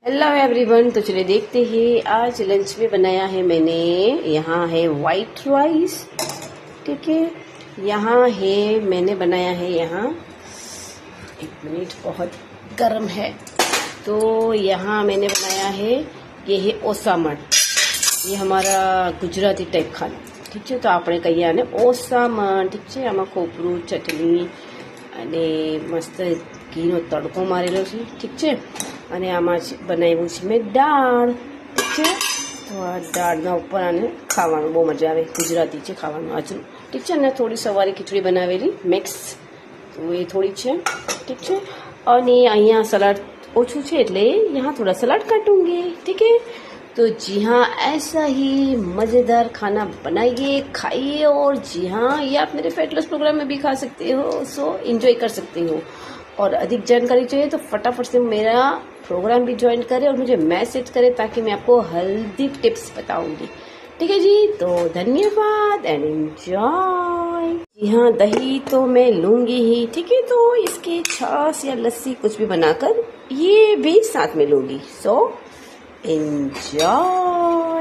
Hello everyone. तो चलिए देखते हैं आज लंच में बनाया है मैंने। यहाँ है वाइट राइस, ठीक है। यहाँ है मैंने बनाया है, यहाँ एक मिनट, बहुत गर्म है। तो यहाँ मैंने बनाया है, ये है ओसामण। ये हमारा गुजराती टाइप खाना, ठीक है। तो આપણે કહીએ આને ઓસામણ, ઠીક છે। આમાં ખોપરું, ચટણી અને મસ્ત ઘીનો તડકો મારેલો છે, ઠીક છે। અને આમાં બનાવ્યું છે મેં દાળ, ઠીક છે। તો આ દાળના ઉપર આને ખાવાનું બહુ મજા આવે, ગુજરાતી છે ખાવાનું આજનું, ઠીક છે। અને થોડી સવારે ખીચડી બનાવેલી મિક્સ, તો એ થોડી છે, ઠીક છે। અને અહીંયા સલાડ ઓછું છે એટલે यहाँ थोड़ा सलाद काटूंगी, ठीक है। तो जी हाँ, ऐसा ही मज़ेदार खाना बनाइए, खाइए। और जी हाँ, ये आप मेरे फैट लॉस प्रोग्राम में भी खा सकते हो, सो एंजॉय कर सकते हो। और अधिक जानकारी चाहिए तो फटाफट से मेरा प्रोग्राम भी ज्वाइन करें और मुझे मैसेज करें, ताकि मैं आपको हेल्दी टिप्स बताऊंगी, ठीक है जी। तो धन्यवाद एंड एंजॉय। जी हाँ, दही तो मैं लूँगी ही, ठीक है। तो इसकी छाछ या लस्सी कुछ भी बनाकर ये भी साथ में लूँगी, सो enjoy।